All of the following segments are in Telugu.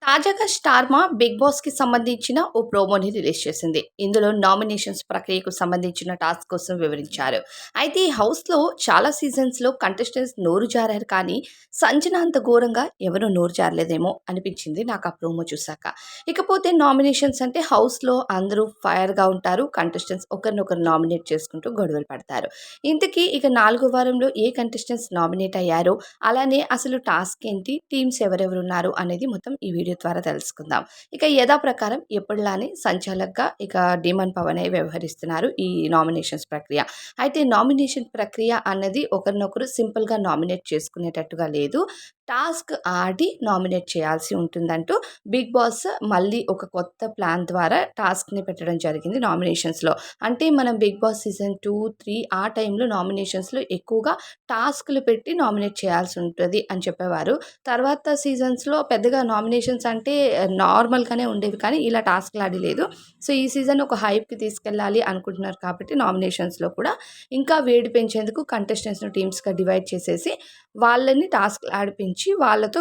తాజాగా 'స్టార్మా' 'బిగ్ బాస్'కి సంబంధించిన ఓ ప్రోమోని రిలీజ్ చేసింది. ఇందులో నామినేషన్స్ ప్రక్రియకు సంబంధించిన టాస్క్ కోసం వివరించారు. అయితే ఈ హౌస్‌లో చాలా సీజన్స్‌లో కంటెస్టెంట్స్ నోరు జారారు కానీ, సంజన అంత ఘోరంగా ఎవరు నోరు జారలేదేమో అనిపించింది నాకు ఆ ప్రోమో చూసాక. ఇకపోతే నామినేషన్స్ అంటే హౌస్‌లో అందరూ ఫైర్‌గా ఉంటారు. కంటెస్టెంట్స్ ఒకరినొకరు నామినేట్ చేసుకుంటూ గొడవలు పడతారు. ఇంతకీ ఇక 4 వారంలో ఏ కంటెస్టెంట్స్ నామినేట్ అయ్యారో, అలానే అసలు టాస్క్ ఏంటి, టీమ్స్ ఎవరెవరున్నారు అనేది మొత్తం ఈ వీడియో ద్వారా తెలుసుకుందాం. ఇక యథాప్రకారం ఎప్పటిలానే సంచాలక్‌గా ఇక ధీమన్ పవనే వ్యవహరిస్తున్నారు ఈ నామినేషన్స్ ప్రక్రియ. అయితే నామినేషన్ ప్రక్రియ అన్నది ఒకరినొకరు సింపుల్‌గా నామినేట్ చేసుకునేటట్టుగా లేదు. టాస్క్ ఆడి నామినేట్ చేయాల్సి ఉంటుందంటూ బిగ్ బాస్ మళ్ళీ ఒక కొత్త ప్లాన్ ద్వారా టాస్క్‌ని పెట్టడం జరిగింది నామినేషన్స్‌లో. అంటే మనం బిగ్ బాస్ సీజన్ 2, 3 ఆ టైంలో నామినేషన్స్‌లో ఎక్కువగా టాస్క్‌లు పెట్టి నామినేట్ చేయాల్సి ఉంటది అని చెప్పేవారు. తర్వాత సీజన్స్‌లో పెద్దగా నామినేషన్స్ అంటే నార్మల్‌గానే ఉండేవి కానీ ఇలా టాస్క్‌లాడి లేదు. సో, ఈ సీజన్ ఒక హైప్‌కి తీసుకెళ్ళాలి అనుకుంటున్నారు కాబట్టి నామినేషన్స్‌లో కూడా ఇంకా వేడి పెంచేందుకు కంటెస్టెంట్స్‌ని టీమ్స్‌గా డివైడ్ చేసేసి వాళ్ళని టాస్క్‌లు ఆడిపించి వాళ్ళతో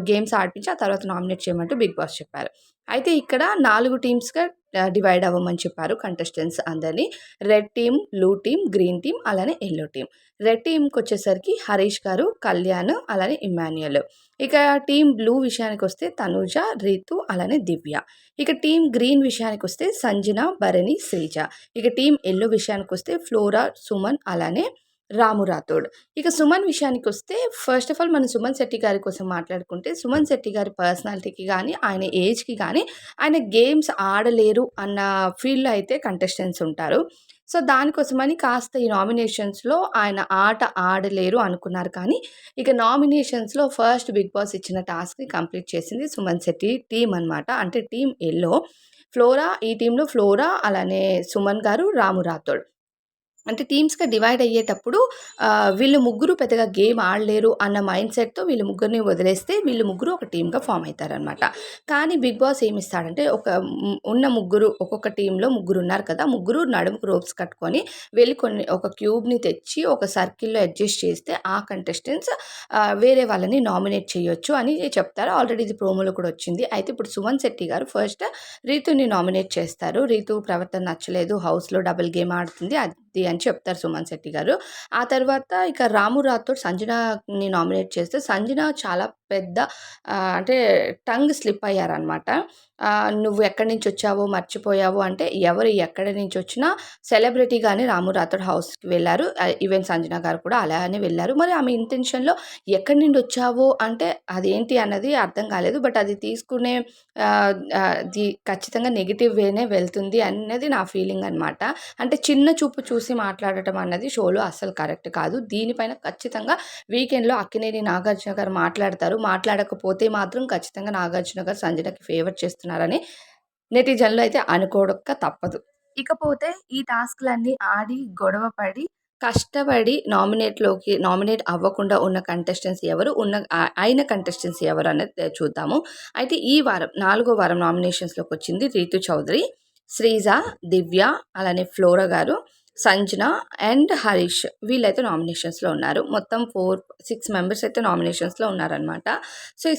గేమ్స్ ఆడిపించి ఆ తర్వాత నామినేట్ చేయమంటూ బిగ్ బాస్ చెప్పారు. అయితే ఇక్కడ 4 టీమ్స్‌గా డివైడ్ అవ్వమని చెప్పారు కంటెస్టెంట్స్ అందరిని. Red team, blue team, green team అలానే యెల్లో టీమ్. రెడ్ టీమ్‌కొచ్చేసరికి హరీష్ గారు, కళ్యాణ్ అలానే ఇమ్మాన్యుయల్. ఇక టీమ్ బ్లూ విషయానికొస్తే తనూజ, రీతు అలానే దివ్య. ఇక టీమ్ గ్రీన్ విషయానికొస్తే సంజన, భరణి, శ్రీజ. ఇక టీమ్ యెల్లో విషయానికొస్తే ఫ్లోరా, సుమన్ అలానే రాము రాథోడ్. ఇక సుమన్ విషయానికొస్తే ఫస్ట్ ఆఫ్ ఆల్ మనం సుమన్ శెట్టి గారి కోసం మాట్లాడుకుంటే సుమన్ శెట్టి గారి పర్సనాలిటీకి గానీ, ఆయన ఏజ్‌కి గానీ, ఆయన గేమ్స్ ఆడలేరు అన్న ఫీల్‌లో అయితే కంటెస్టెంట్స్ ఉంటారు. సో, దానికోసమని కాస్త ఈ నామినేషన్స్‌లో ఆయన ఆట ఆడలేరు అనుకున్నారు కానీ, ఇక నామినేషన్స్‌లో ఫస్ట్ బిగ్ బాస్ ఇచ్చిన టాస్క్‌ని కంప్లీట్ చేసింది సుమన్ శెట్టి టీమ్ అనమాట. అంటే టీమ్ యెల్లో. ఈ టీమ్‌లో ఫ్లోరా, అలానే సుమన్ గారు, రాము రాథోడ్. అంటే టీమ్స్‌గా డివైడ్ అయ్యేటప్పుడు వీళ్ళు ముగ్గురు పెద్దగా గేమ్ ఆడలేరు అన్న మైండ్‌సెట్‌తో వీళ్ళు ముగ్గురిని వదిలేస్తే వీళ్ళు ముగ్గురు ఒక టీమ్‌గా ఫార్మ్ అయితారనమాట. కానీ బిగ్ బాస్ ఏమిస్తాడంటే ఉన్న ముగ్గురు ఒక్కొక్క టీమ్‌లో ముగ్గురున్నారు కదా! ముగ్గురు నడుముకు రోప్స్ కట్టుకొని వెళ్ళి ఒక క్యూబ్‌ని తెచ్చి ఒక సర్కిల్‌లో అడ్జస్ట్ చేస్తే ఆ కంటెస్టెంట్స్ వేరే వాళ్ళని నామినేట్ చేయొచ్చు అని చెప్తారు. ఆల్రెడీ ఇది ప్రోమోలో కూడా వచ్చింది. అయితే ఇప్పుడు సుమన్ శెట్టి గారు ఫస్ట్ రీతుని నామినేట్ చేస్తారు. రీతు ప్రవర్తన నచ్చలేదు. హౌస్‌లో డబుల్ గేమ్ ఆడుతుంది. అది అని చెప్తారు సుమన్ శెట్టి గారు. ఆ తర్వాత ఇక రాము రాథోడ్ సంజనాని నామినేట్ చేస్తే సంజన చాలా పెద్ద అంటే టంగ్ స్లిప్ అయ్యారనమాట. "నువ్వు ఎక్కడి నుంచొచ్చావో మర్చిపోయావు" అంటే ఎవరు ఎక్కడి నుంచొచ్చినా సెలబ్రిటీగానే రాము రాథోడ్ హౌస్‌కి వెళ్లారు. ఈవెన్ సంజన గారు కూడా అలానే వెళ్లారు. మరి ఆమె ఇంటెన్షన్‌లో ఎక్కడి నుండొచ్చావు అంటే అదేంటి అన్నది అర్థం కాలేదు. బట్ అది తీసుకునే అది ఖచ్చితంగా నెగెటివ్ వేనే వెళ్తుంది అన్నది నా ఫీలింగ్ అనమాట. అంటే చిన్న చూపు చూసి మాట్లాడటం అన్నది షోలో అస్సలు కరెక్ట్ కాదు. దీనిపైన ఖచ్చితంగా వీకెండ్‌లో అక్కినేని నాగార్జున గారు మాట్లాడతారు. మాట్లాడకపోతే మాత్రం ఖచ్చితంగా నాగార్జున గారు సంజనకి ఫేవర్ చేస్తున్నారని నెటిజన్‌లు అయితే అనుకోడక తప్పదు. ఇకపోతే ఈ టాస్క్‌లన్నీ ఆడి, గొడవ పడి, కష్టపడి నామినేట్ అవ్వకుండా ఉన్న కంటెస్టెంట్స్ ఎవరు? అయిన కంటెస్టెంట్స్ ఎవరనేది చూద్దాము. అయితే ఈ వారం 4గో వారం నామినేషన్స్‌లోకొచ్చింది రీతు చౌదరి, శ్రీజ, దివ్య, అలానే ఫ్లోరా గారు, సంజన అండ్ హరీష్ వీళ్ళైతే నామినేషన్స్‌లో ఉన్నారు. మొత్తం 6 మెంబర్స్ అయితే నామినేషన్స్‌లో ఉన్నారనమాట. సో, ఈ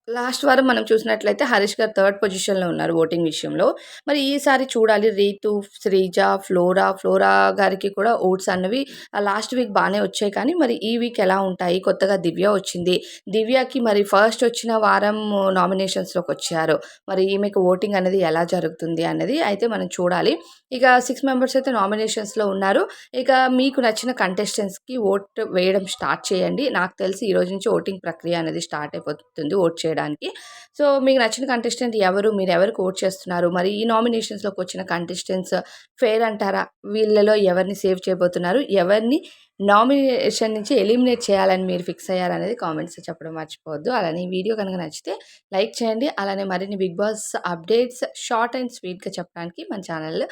లాస్ట్ వారం మనం చూసినట్లయితే హరీష్ గారు థర్డ్ పొజిషన్‌లో ఉన్నారు ఓటింగ్ విషయంలో. మరి ఈసారి చూడాలి రీతు, శ్రీజ, ఫ్లోరా గారికి కూడా ఓట్స్ అన్నవి లాస్ట్ వీక్ బానే వచ్చాయి కానీ, మరి ఈ వీక్ ఎలా ఉంటాయి? కొత్తగా దివ్య వచ్చింది. దివ్యకి మరి ఫస్ట్ వచ్చిన వారం నామినేషన్స్‌లోకొచ్చారు. మరి ఈమెకు ఓటింగ్ అనేది ఎలా జరుగుతుంది అన్నది అయితే మనం చూడాలి. ఇక 6 మెంబర్స్ అయితే నామినేషన్స్‌లో ఉన్నారు. ఇక మీకు నచ్చిన కంటెస్టెంట్స్‌కి ఓట్ వేయడం స్టార్ట్ చేయండి. నాకు తెలిసి ఈరోజు నుంచి ఓటింగ్ ప్రక్రియ అనేది స్టార్ట్ అయిపోతుంది ఓట్ చేయడానికి. సో, మీకు నచ్చిన కంటెస్టెంట్ ఎవరు? మీరెవరికి ఓట్ చేస్తున్నారు? మరి ఈ నామినేషన్స్‌లోకొచ్చిన కంటెస్టెంట్స్ ఫెయిర్ అంటారా? వీళ్ళలో ఎవరిని సేవ్ చేయబోతున్నారు? ఎవరిని నామినేషన్ నుంచి ఎలిమినేట్ చేయాలని మీరు ఫిక్స్ అయ్యారనేది కామెంట్స్‌లో చెప్పడం మర్చిపోవద్దు. అలానే ఈ వీడియో గనుక నచ్చితే లైక్ చేయండి. అలానే మరిన్ని Bigg Boss updates short and స్వీట్‌గా చెప్పడానికి మన ఛానల్‌లో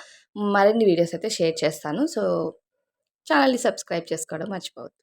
మరిన్ని వీడియోస్ అయితే షేర్ చేస్తాను. సో, ఛానల్‌ని సబ్స్క్రైబ్ చేసుకోవడం మర్చిపోవద్దు.